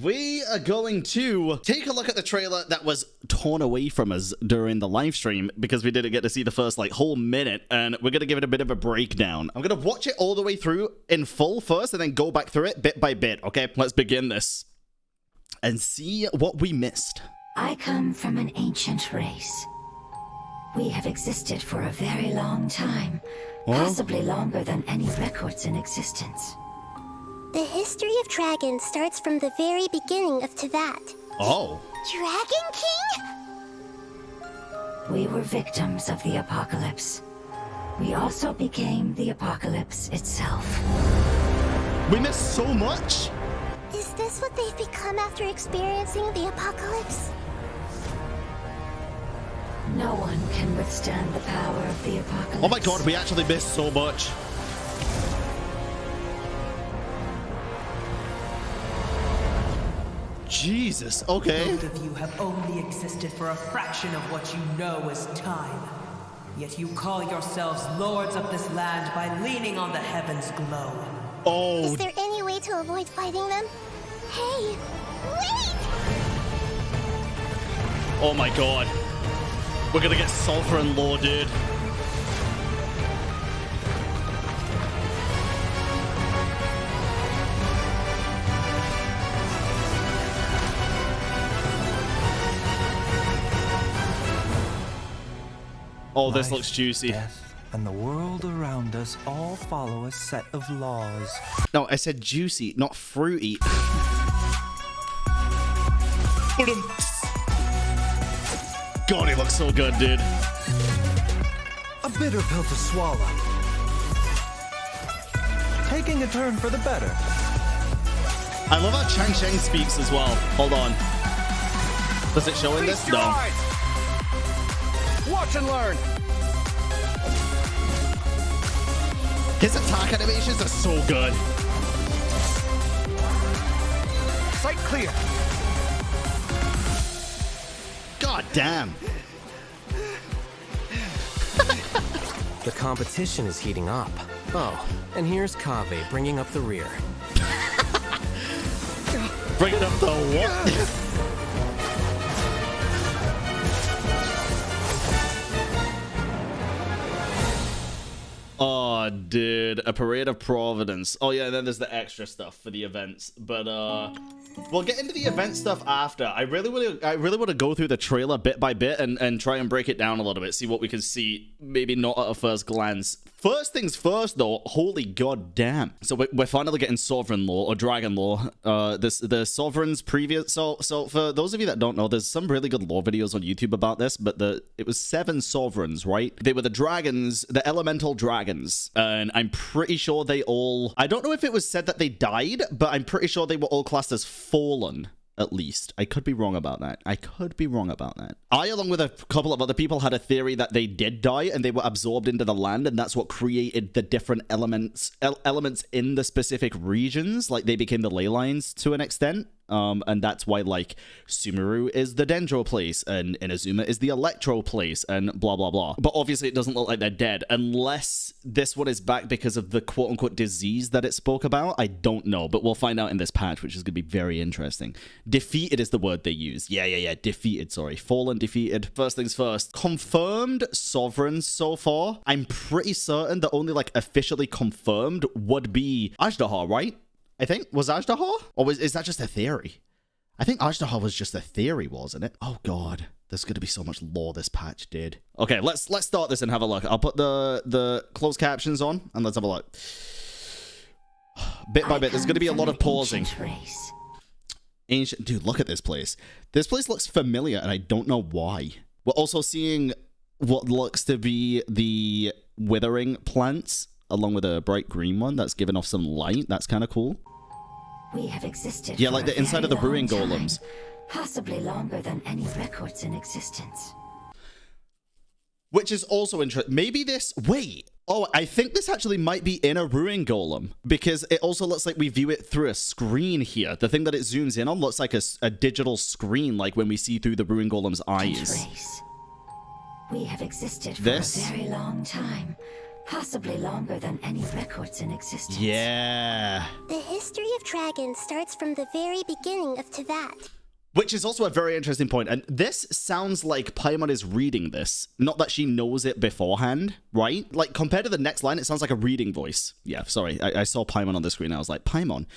we are going to take a look at the trailer that was torn away from us during the live stream because we didn't get to see the first like whole minute, and we're gonna give it a bit of a breakdown. I'm gonna watch it all the way through in full first and then go back through it bit by bit. Okay, let's begin this and see what we missed. I come from an ancient race. We have existed for a very long time, possibly longer than any records in existence. The history of dragons starts from the very beginning of Tevat. Oh. Dragon King? We were victims of the apocalypse. We also became the apocalypse itself. We missed so much. Is this what they've become after experiencing the apocalypse? No one can withstand the power of the apocalypse. Oh my god, we actually missed so much. Jesus, okay. Both of you have only existed for a fraction of what you know as time. Yet you call yourselves lords of this land by leaning on the heavens' glow. Oh. Is there any way to avoid fighting them? Hey, wait! Oh my god. We're gonna get sovereign law, dude. Oh, this looks juicy. Death, and the world around us all follow a set of laws. No, I said juicy, not fruity. God, he looks so good, dude. A bitter pill to swallow. Taking a turn for the better. I love how Chang Sheng speaks as well. Hold on. Does it show in this? No. Watch and learn. His attack animations are so good. Sight clear. God damn. The competition is heating up. Oh, and here's Kaveh bringing up the rear. Bringing up the what? Oh, dude, a parade of Providence. Oh yeah, and then there's the extra stuff for the events. But we'll get into the event stuff after. I really want to go through the trailer bit by bit and try and break it down a little bit, see what we can see. Maybe not at a first glance. First things first, though. Holy god damn! So we're finally getting sovereign law or dragon law. The sovereign's previous. So for those of you that don't know, there's some really good lore videos on YouTube about this. But it was 7 sovereigns, right? They were the dragons, the elemental dragons, and I'm pretty sure they all. I don't know if it was said that they died, but I'm pretty sure they were all classed as fallen. At least. I could be wrong about that. I, along with a couple of other people, had a theory that they did die and they were absorbed into the land, and that's what created the different elements in the specific regions. Like, they became the ley lines to an extent. And that's why, like, Sumeru is the Dendro place, and Inazuma is the Electro place, and blah, blah, blah. But obviously, it doesn't look like they're dead, unless this one is back because of the quote-unquote disease that it spoke about. I don't know, but we'll find out in this patch, which is going to be very interesting. Defeated is the word they use. Yeah, defeated, sorry. Fallen, defeated. First things first. Confirmed sovereigns so far. I'm pretty certain the only, like, officially confirmed would be Ajdaha, right? I think. Was Ajdaha? Or is that just a theory? I think Ajdaha was just a theory, wasn't it? Oh, God. There's going to be so much lore this patch did. Okay, let's start this and have a look. I'll put the closed captions on, and let's have a look. Bit by bit, there's going to be a lot of pausing. Ancient. Dude, look at this place. This place looks familiar, and I don't know why. We're also seeing what looks to be the withering plants, along with a bright green one that's giving off some light. That's kind of cool. We have existed. Yeah, like the inside of the brewing golems. Possibly longer than any records in existence. Which is also interesting. Maybe this... Wait. Oh, I think this actually might be in a brewing golem, because it also looks like we view it through a screen here. The thing that it zooms in on looks like a digital screen, like when we see through the brewing golem's eyes. We have existed for this? a very long time, Possibly longer than any records in existence. Yeah. The history of dragons starts from the very beginning of Tevat. Which is also a very interesting point. And this sounds like Paimon is reading this. Not that she knows it beforehand, right? Like, compared to the next line, it sounds like a reading voice. Yeah, sorry. I saw Paimon on the screen. I was like, Paimon.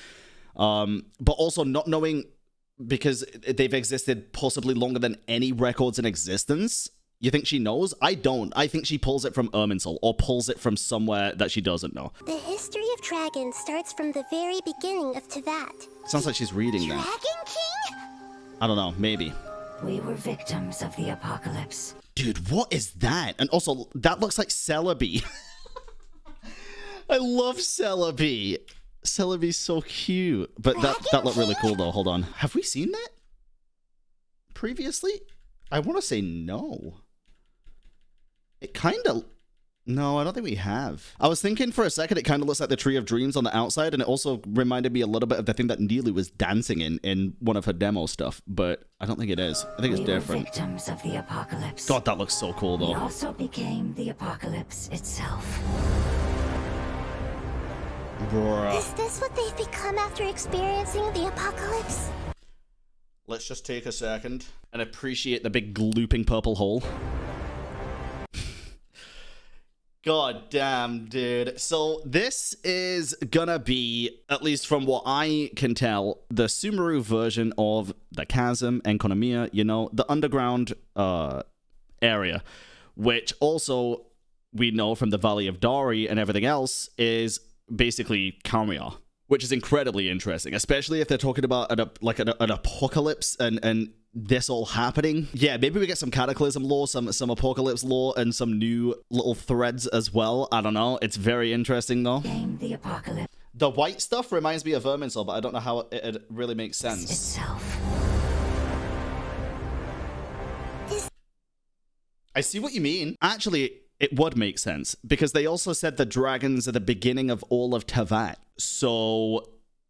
But also not knowing, because they've existed possibly longer than any records in existence. You think she knows? I don't. I think she pulls it from Irminsul, or pulls it from somewhere that she doesn't know. The history of dragons starts from the very beginning of Tevat. Sounds like she's reading that. Dragon King? I don't know, maybe. We were victims of the apocalypse. Dude, what is that? And also, that looks like Celebi. I love Celebi. Celebi's so cute. But that looked really cool, though. Hold on. Have we seen that previously? I want to say no. It kind of... No, I don't think we have. I was thinking for a second, it kind of looks like the Tree of Dreams on the outside, and it also reminded me a little bit of the thing that Neely was dancing in one of her demo stuff, but I don't think it is. I think it's different. We were victims of the apocalypse. God, that looks so cool, though. We also became the apocalypse itself. Bruh. Is this what they've become after experiencing the apocalypse? Let's just take a second and appreciate the big glooping purple hole. God damn, dude. So this is gonna be, at least from what I can tell, the Sumeru version of the Chasm and Konomiya, you know, the underground area, which also we know from the Valley of Dari and everything else is basically Kamiya, which is incredibly interesting, especially if they're talking about an apocalypse and this all happening. Yeah, maybe we get some Cataclysm lore, some apocalypse lore, and some new little threads as well. I don't know. It's very interesting, though. The apocalypse The white stuff reminds me of Irminsul, but I don't know how it really makes sense. itself. I see what you mean. Actually, it would make sense, because they also said the dragons are the beginning of all of Tevat. So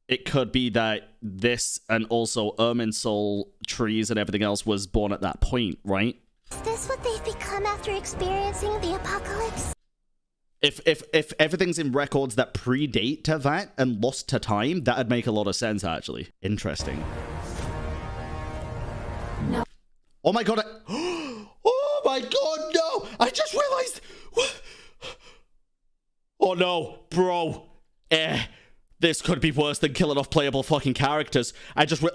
it could be that this and also Irminsul trees and everything else was born at that point, right? Is this what they've become after experiencing the apocalypse? If everything's in records that predate Tevat and lost to time, that'd make a lot of sense, actually. Interesting. No. Oh my god, oh my god, no! I just realized... Oh no, bro. This could be worse than killing off playable fucking characters.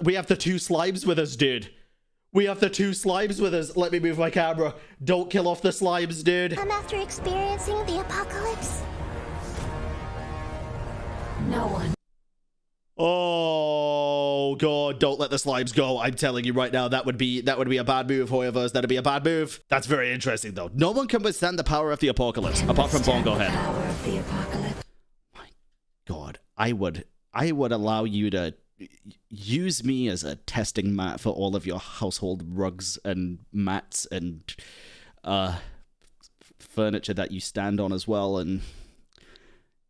We have the two slimes with us, dude. We have the two slimes with us. Let me move my camera. Don't kill off the slimes, dude. I'm after experiencing the apocalypse. No one. Oh god, don't let the slimes go. I'm telling you right now, that would be a bad move, Hoyoverse. That'd be a bad move. That's very interesting, though. No one can withstand the power of the apocalypse, apart from Bongo Head. Power of the apocalypse. My god, I would allow you to use me as a testing mat for all of your household rugs and mats and furniture that you stand on as well, and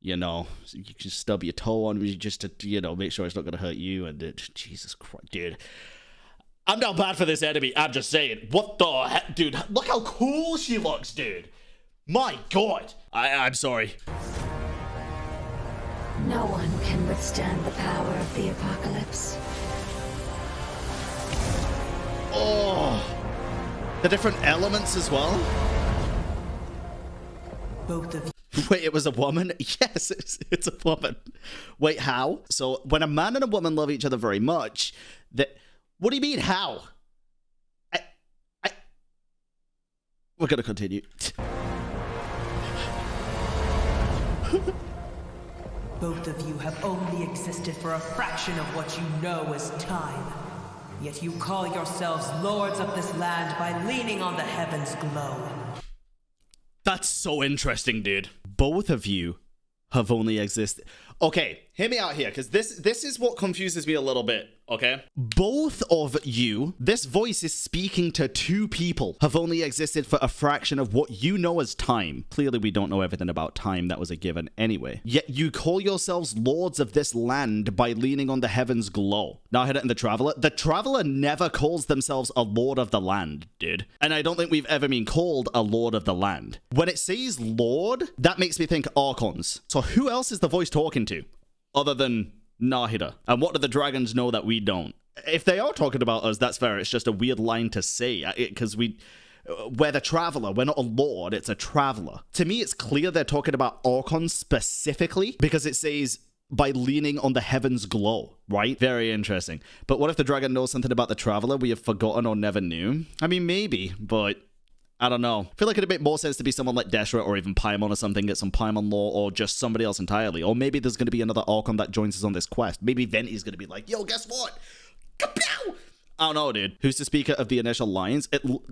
you know, you can stub your toe on me just to, you know, make sure it's not going to hurt you. And Jesus Christ, dude. I'm not bad for this enemy. I'm just saying. What the heck? Dude, look how cool she looks, dude. My God. I'm sorry. No one can withstand the power of the apocalypse. Oh. The different elements as well. Both of you. Wait, it was a woman? Yes, it's a woman. Wait, how? So when a man and a woman love each other very much, what do you mean, how? We're gonna continue. Both of you have only existed for a fraction of what you know as time. Yet you call yourselves lords of this land by leaning on the heavens' glow. That's so interesting, dude. Both of you have only existed. Okay, hear me out here, because this is what confuses me a little bit, okay? Both of you, this voice is speaking to two people, have only existed for a fraction of what you know as time. Clearly, we don't know everything about time. That was a given anyway. Yet you call yourselves lords of this land by leaning on the heavens' glow. Nahida and the Traveler never calls themselves a lord of the land, dude. And I don't think we've ever been called a lord of the land. When it says lord, that makes me think Archons. So who else is the voice talking to other than Nahida? And what do the dragons know that we don't? If they are talking about us, that's fair. It's just a weird line to say, because we're the Traveler. We're not a lord, it's a Traveler. To me, it's clear they're talking about Archons specifically, because it says by leaning on the heavens' glow, right? Very interesting. But what if the dragon knows something about the Traveler we have forgotten or never knew? I mean, maybe, but I don't know. I feel like it'd make more sense to be someone like Deshra or even Paimon or something, get some Paimon lore, or just somebody else entirely. Or maybe there's going to be another Archon that joins us on this quest. Maybe Venti's going to be like, yo, guess what? Kapow! I don't know, dude. Who's the speaker of the initial lines?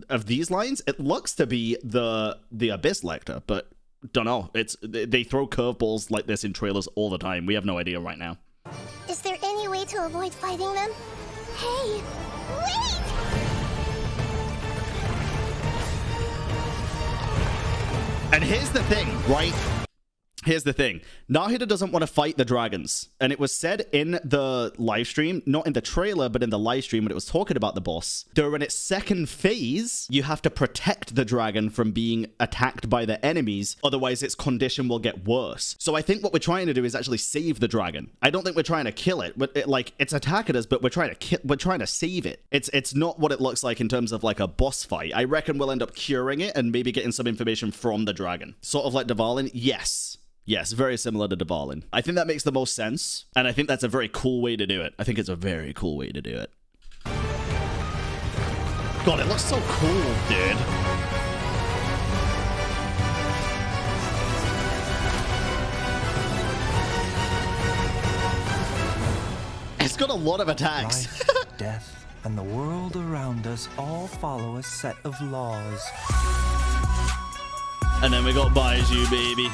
Of these lines, it looks to be the Abyss Lector, but don't know. They throw curveballs like this in trailers all the time. We have no idea right now. Is there any way to avoid fighting them? Hey, wait! And here's the thing, right? Here's the thing. Nahida doesn't want to fight the dragons. And it was said in the live stream, not in the trailer, but in the live stream when it was talking about the boss. During its second phase, you have to protect the dragon from being attacked by the enemies. Otherwise, its condition will get worse. So I think what we're trying to do is actually save the dragon. I don't think we're trying to kill it. But it's attacking us, but we're trying to save it. It's not what it looks like in terms of like a boss fight. I reckon we'll end up curing it and maybe getting some information from the dragon. Sort of like Dvalin? Yes. Yes, very similar to Dvalin. I think that makes the most sense, and I think that's a very cool way to do it. I think it's a very cool way to do it. God, it looks so cool, dude. It's got a lot of attacks. Life, death, and the world around us all follow a set of laws. And then we got Baiju, baby.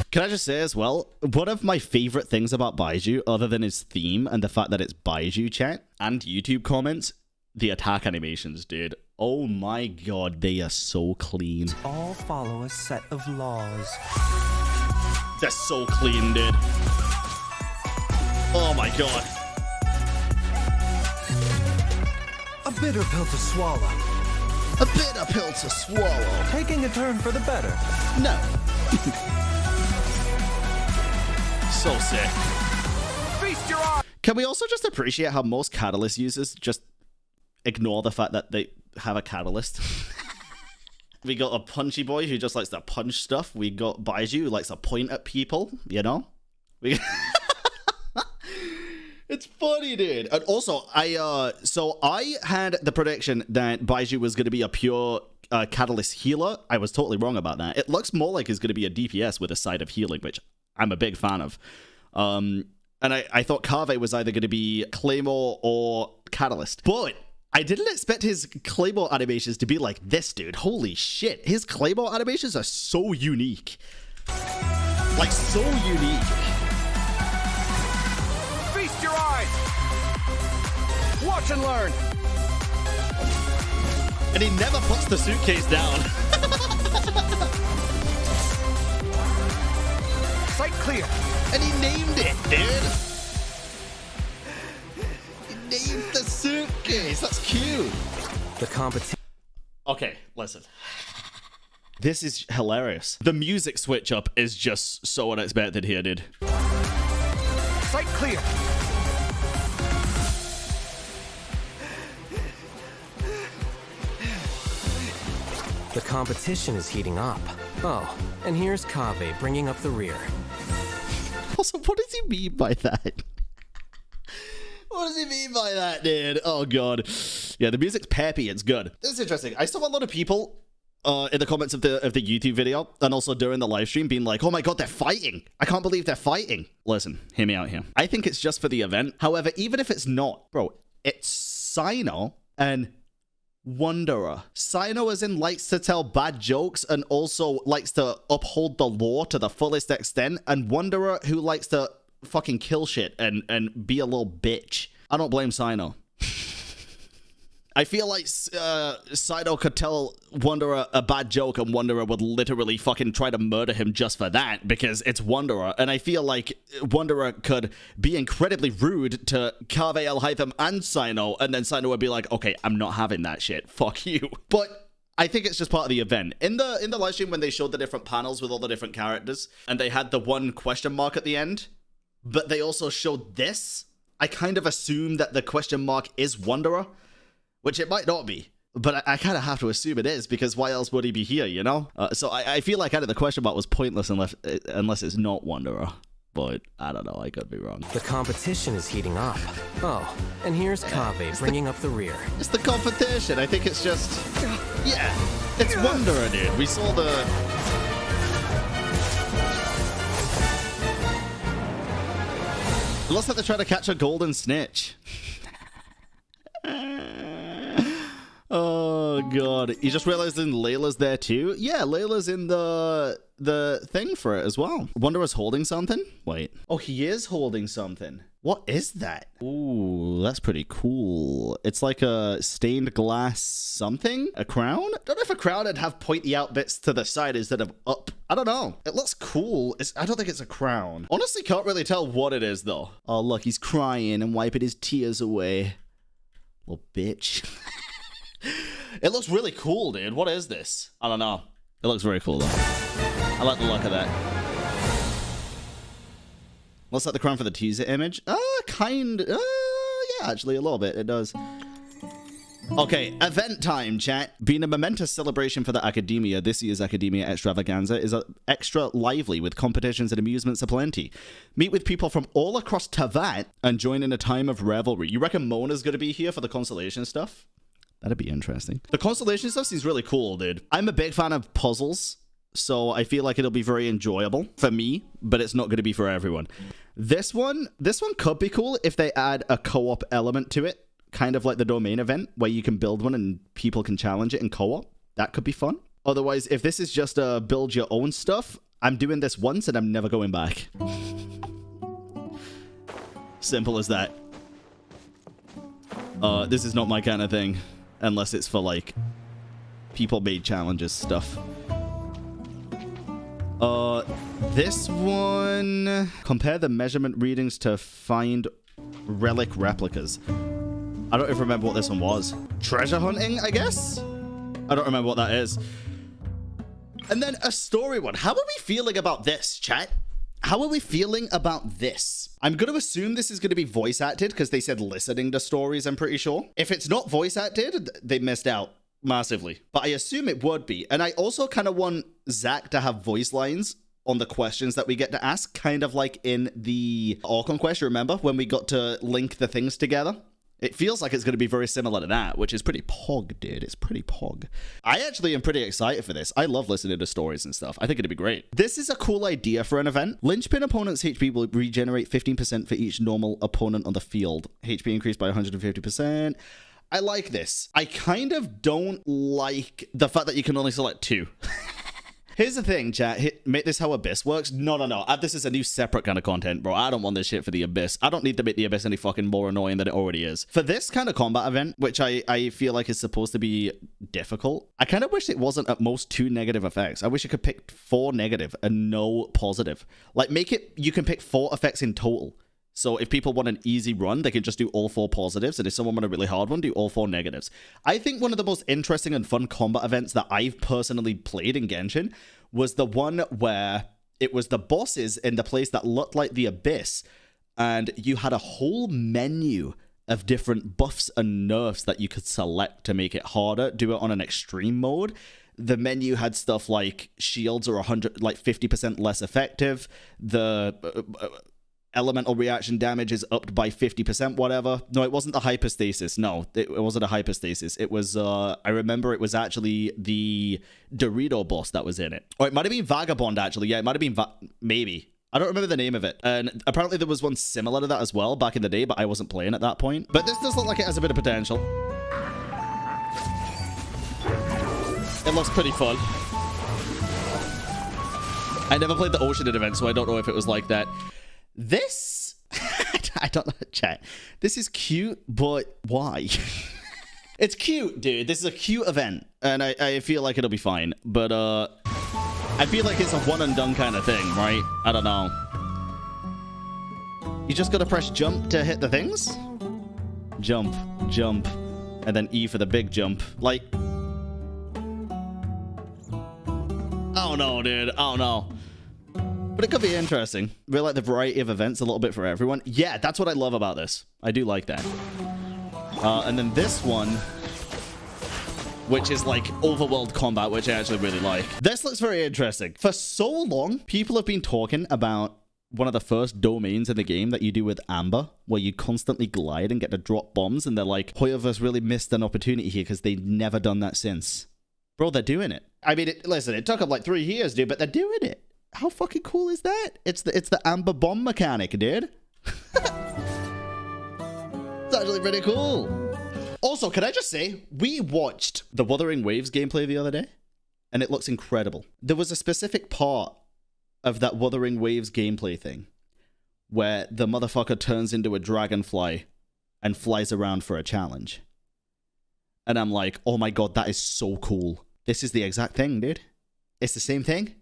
Can I just say as well, one of my favorite things about Baiju, other than his theme and the fact that it's Baiju chat and YouTube comments, the attack animations, dude. Oh my god, they are so clean. All follow a set of laws. They're so clean, dude. Oh my god. A bitter pill to swallow. A bitter pill to swallow. Taking a turn for the better. No. So sick. Feast your eyes. Can we also just appreciate how most catalyst users just ignore the fact that they have a catalyst? We got a punchy boy who just likes to punch stuff. We got Baiju who likes to point at people, you know? It's funny, dude. And also, I had the prediction that Baiju was going to be a pure catalyst healer. I was totally wrong about that. It looks more like he's going to be a DPS with a side of healing, which I'm a big fan of. And I thought Kaveh was either going to be Claymore or Catalyst. But I didn't expect his Claymore animations to be like this, dude. Holy shit. His Claymore animations are so unique. Like, so unique. Feast your eyes. Watch and learn. And he never puts the suitcase down. Sight clear. And he named it, dude. He named the suitcase. That's cute. The competition. Okay, listen. This is hilarious. The music switch up is just so unexpected here, dude. Sight clear. The competition is heating up. Oh, and here's Kaveh bringing up the rear. Also, what does he mean by that? What does he mean by that, dude? Oh, God. Yeah, the music's peppy. It's good. This is interesting. I saw a lot of people in the comments of the YouTube video and also during the live stream being like, oh my God, they're fighting. I can't believe they're fighting. Listen, hear me out here. I think it's just for the event. However, even if it's not, bro, it's Sino and Wanderer. Sino as in likes to tell bad jokes and also likes to uphold the law to the fullest extent, and Wanderer who likes to fucking kill shit and be a little bitch. I don't blame Sino. I feel like Sino could tell Wanderer a bad joke and Wanderer would literally fucking try to murder him just for that because it's Wanderer. And I feel like Wanderer could be incredibly rude to Kaveh, El-Hytham, and Sino, and then Sino would be like, okay, I'm not having that shit. Fuck you. But I think it's just part of the event. In the live stream when they showed the different panels with all the different characters, and they had the one question mark at the end, but they also showed this, I kind of assume that the question mark is Wanderer. Which it might not be, but I kind of have to assume it is, because why else would he be here, you know? So I feel like kind of the question mark was pointless unless it's not Wanderer. But I don't know, I could be wrong. The competition is heating up. Oh, and here's Kaveh bringing up the rear. It's the competition. I think it's just... Yeah, it's Wanderer, dude. We saw the... It looks like they're trying to catch a golden snitch. Oh god, you just realized Layla's there too? Yeah, Layla's in the thing for it as well. Wanderer's holding something? Wait. Oh, he is holding something. What is that? Ooh, that's pretty cool. It's like a stained glass something? A crown? Don't know if a crown would have pointy out bits to the side instead of up. I don't know. It looks cool. I don't think it's a crown. Honestly, can't really tell what it is though. Oh look, he's crying and wiping his tears away. Little bitch. It looks really cool, dude. What is this? I don't know. It looks very cool, though. I like the look of that. Looks like the crown for the teaser image. Yeah, actually, a little bit. It does. Okay, event time, chat. Being a momentous celebration for the Academia, this year's Academia Extravaganza is extra lively with competitions and amusements aplenty. Meet with people from all across Teyvat and join in a time of revelry. You reckon Mona's going to be here for the constellation stuff? That'd be interesting. The constellation stuff seems really cool, dude. I'm a big fan of puzzles, so I feel like it'll be very enjoyable for me, but it's not going to be for everyone. This one could be cool if they add a co-op element to it, kind of like the domain event, where you can build one and people can challenge it in co-op. That could be fun. Otherwise, if this is just a build your own stuff, I'm doing this once and I'm never going back. Simple as that. This is not my kind of thing. Unless it's for, like, people-made challenges stuff. This one... Compare the measurement readings to find relic replicas. I don't even remember what this one was. Treasure hunting, I guess? I don't remember what that is. And then a story one. How are we feeling about this, chat? How are we feeling about this? I'm going to assume this is going to be voice acted because they said listening to stories, I'm pretty sure. If it's not voice acted, they missed out massively. But I assume it would be. And I also kind of want Zach to have voice lines on the questions that we get to ask, kind of like in the Orcon quest, remember? When we got to link the things together? It feels like it's going to be very similar to that, which is pretty pog, dude. It's pretty pog. I actually am pretty excited for this. I love listening to stories and stuff. I think it'd be great. This is a cool idea for an event. Linchpin opponents' HP will regenerate 15% for each normal opponent on the field. HP increased by 150%. I like this. I kind of don't like the fact that you can only select 2. Here's the thing, chat. Make this how Abyss works. No. Add this as a new separate kind of content, bro. I don't want this shit for the Abyss. I don't need to make the Abyss any fucking more annoying than it already is. For this kind of combat event, which I feel like is supposed to be difficult, I kind of wish it wasn't at most 2 negative effects. I wish it could pick 4 negative and no positive. Like, make it, you can pick 4 effects in total. So if people want an easy run, they can just do all 4 positives. And if someone want a really hard one, do all 4 negatives. I think one of the most interesting and fun combat events that I've personally played in Genshin was the one where it was the bosses in the place that looked like the Abyss. And you had a whole menu of different buffs and nerfs that you could select to make it harder. Do it on an extreme mode. The menu had stuff like shields are 50% less effective. The... elemental reaction damage is upped by 50%, whatever. No, it wasn't the hyperstasis. No, it wasn't a hyperstasis. It was, I remember it was actually the Dorito boss that was in it. Or it might have been Vagabond, actually. Yeah, it might have been, maybe. I don't remember the name of it. And apparently there was one similar to that as well back in the day, but I wasn't playing at that point. But this does look like it has a bit of potential. It looks pretty fun. I never played the Ocean event, so I don't know if it was like that. This... I don't know, chat. This is cute, but why? It's cute, dude. This is a cute event, and I feel like it'll be fine. But, I feel like it's a one-and-done kind of thing, right? I don't know. You just gotta press jump to hit the things? Jump, jump, and then E for the big jump. Like... I don't know, dude. I don't know. But it could be interesting. We like the variety of events a little bit for everyone. Yeah, that's what I love about this. I do like that. And then this one, which is like overworld combat, which I actually really like. This looks very interesting. For so long, people have been talking about one of the first domains in the game that you do with Amber, where you constantly glide and get to drop bombs, and they're like, Hoyoverse really missed an opportunity here because they've never done that since. Bro, they're doing it. I mean, listen, it took them like 3 years, dude, but they're doing it. How fucking cool is that? It's the Amber bomb mechanic, dude. It's actually pretty cool. Also, can I just say, we watched the Wuthering Waves gameplay the other day, and it looks incredible. There was a specific part of that Wuthering Waves gameplay thing where the motherfucker turns into a dragonfly and flies around for a challenge. And I'm like, oh my god, that is so cool. This is the exact thing, dude. It's the same thing.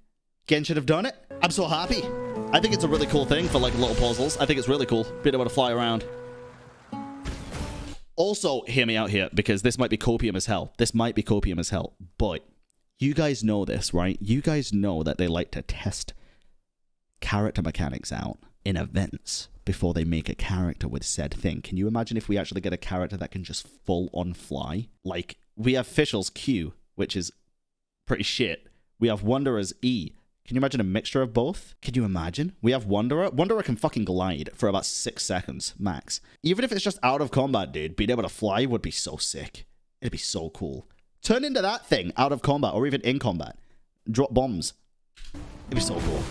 Genshin have done it. I'm so happy. I think it's a really cool thing for like little puzzles. I think it's really cool being able to fly around. Also, hear me out here, because this might be copium as hell. This might be copium as hell. But you guys know this, right? You guys know that they like to test character mechanics out in events before they make a character with said thing. Can you imagine if we actually get a character that can just full on fly? Like, we have Fischl's Q, which is pretty shit. We have Wanderer's E. Can you imagine a mixture of both? Can you imagine? We have Wanderer. Wanderer can fucking glide for about 6 seconds, max. Even if it's just out of combat, dude, being able to fly would be so sick. It'd be so cool. Turn into that thing out of combat or even in combat. Drop bombs. It'd be so cool.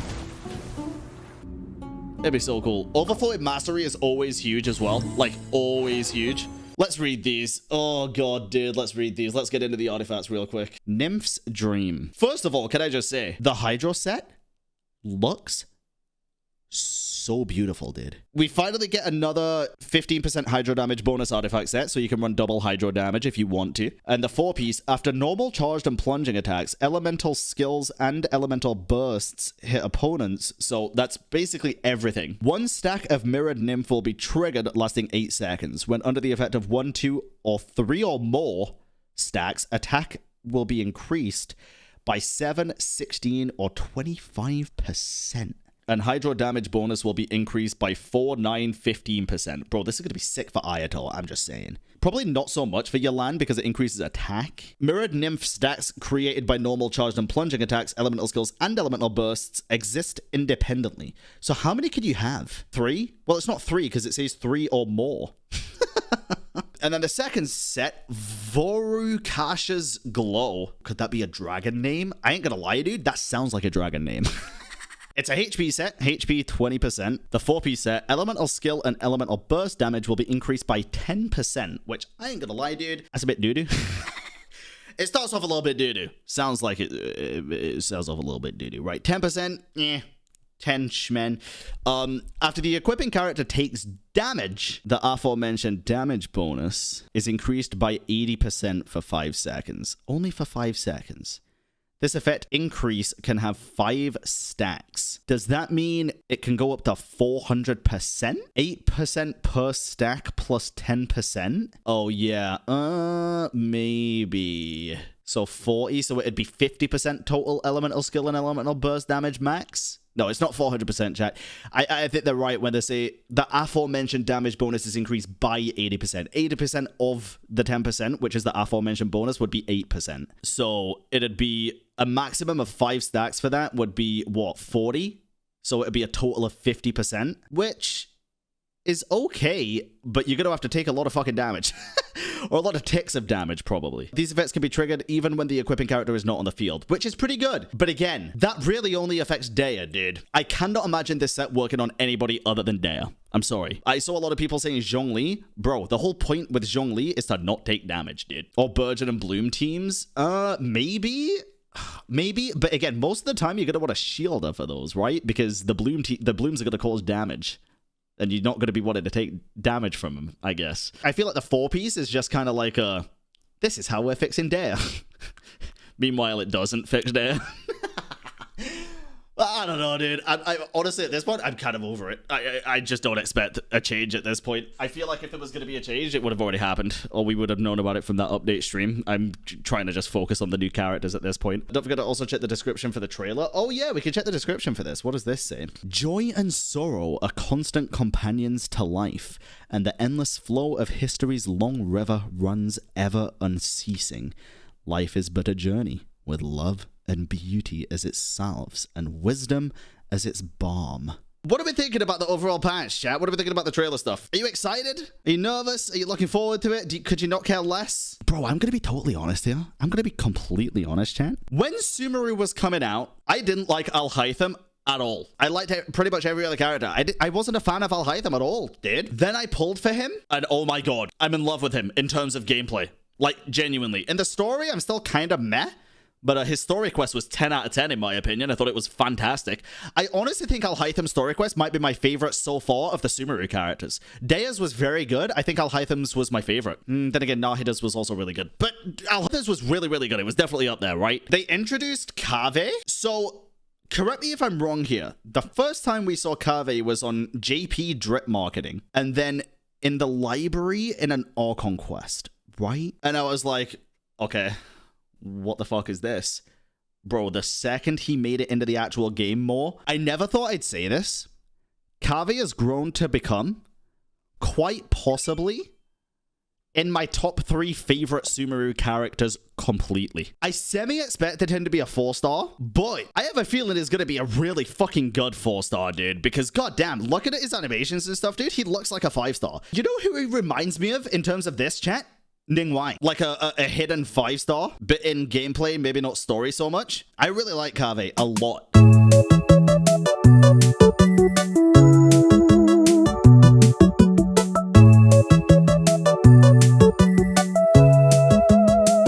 It'd be so cool. Overflowing Mastery is always huge as well. Like, always huge. Let's read these. Oh, God, dude. Let's read these. Let's get into the artifacts real quick. Nymph's Dream. First of all, can I just say, the Hydro set looks so beautiful, dude. We finally get another 15% Hydro damage bonus artifact set, so you can run double Hydro damage if you want to. And the 4-piece, after normal, charged, and plunging attacks, elemental skills and elemental bursts hit opponents, so that's basically everything. 1 stack of Mirrored Nymph will be triggered, lasting 8 seconds. When under the effect of 1, 2, or 3 or more stacks, attack will be increased by 7, 16, or 25%. And Hydro damage bonus will be increased by 4, 9, 15%. Bro, this is going to be sick for Ayato, I'm just saying. Probably not so much for Yelan because it increases attack. Mirrored Nymph stacks created by normal, charged, and plunging attacks, elemental skills, and elemental bursts exist independently. So how many could you have? 3? Well, it's not 3 because it says 3 or more. And then the second set, Vorukasha's Glow. Could that be a dragon name? I ain't gonna lie, dude. That sounds like a dragon name. It's a HP set, HP 20%. The 4-piece set, elemental skill and elemental burst damage will be increased by 10%, which I ain't gonna lie, dude, that's a bit doo-doo. It starts off a little bit doo-doo. Sounds like it sounds off a little bit doo-doo, right? 10%, yeah, 10 shmen. After the equipping character takes damage, the aforementioned damage bonus is increased by 80% for 5 seconds. Only for 5 seconds. This effect increase can have 5 stacks. Does that mean it can go up to 400%? 8% per stack plus 10%? Oh, yeah. Maybe. So 40, so it'd be 50% total elemental skill and elemental burst damage max? No, it's not 400%, chat. I think they're right when they say the aforementioned damage bonus is increased by 80%. 80% of the 10%, which is the aforementioned bonus, would be 8%. So it'd be a maximum of 5 stacks for that would be, what, 40? So it'd be a total of 50%, which is okay, but you're going to have to take a lot of fucking damage. Or a lot of ticks of damage, probably. These effects can be triggered even when the equipping character is not on the field, which is pretty good. But again, that really only affects Dea, dude. I cannot imagine this set working on anybody other than Dea. I'm sorry. I saw a lot of people saying Zhongli. Bro, the whole point with Zhongli is to not take damage, dude. Or Burgeon and Bloom teams. Maybe? Maybe, but again, most of the time you're gonna want a shielder for those, right? Because the blooms are gonna cause damage, and you're not gonna be wanting to take damage from them, I guess. I feel like the 4-piece is just kind of like this is how we're fixing Dare. Meanwhile, it doesn't fix Dare. I don't know, dude. I honestly, at this point, I'm kind of over it. I just don't expect a change at this point. I feel like if it was going to be a change, it would have already happened, or we would have known about it from that update stream. I'm trying to just focus on the new characters at this point. Don't forget to also check the description for the trailer. Oh yeah, we can check the description for this. What does this say? Joy and sorrow are constant companions to life, and the endless flow of history's long river runs ever unceasing. Life is but a journey, with love and beauty as its salves, and wisdom as its balm. What are we thinking about the overall patch, chat? What are we thinking about the trailer stuff? Are you excited? Are you nervous? Are you looking forward to it? Could you not care less? Bro, I'm gonna be totally honest here. I'm gonna be completely honest, chat. When Sumeru was coming out, I didn't like Alhaitham at all. I liked pretty much every other character. I wasn't a fan of Alhaitham at all, dude. Then I pulled for him, and oh my god, I'm in love with him in terms of gameplay. Like, genuinely. In the story, I'm still kind of meh. But his story quest was 10 out of 10 in my opinion. I thought it was fantastic. I honestly think Alhaitham's story quest might be my favorite so far of the Sumeru characters. Dea's was very good. I think Alhaitham's was my favorite. Then again, Nahida's was also really good. But Alhaitham's was really, really good. It was definitely up there, right? They introduced Kaveh. So, correct me if I'm wrong here. The first time we saw Kaveh was on JP Drip Marketing. And then in the library in an Archon quest, right? And I was like, okay, what the fuck is this? Bro, the second he made it into the actual game more, I never thought I'd say this. Kaveh has grown to become, quite possibly, in my top 3 favorite Sumeru characters completely. I semi-expected him to be a 4-star, but I have a feeling it's going to be a really fucking good 4-star, dude, because goddamn, looking at his animations and stuff, dude, he looks like a 5-star. You know who he reminds me of in terms of this, chat? Ningguang, like a hidden 5-star, but in gameplay, maybe not story so much. I really like Kaveh a lot.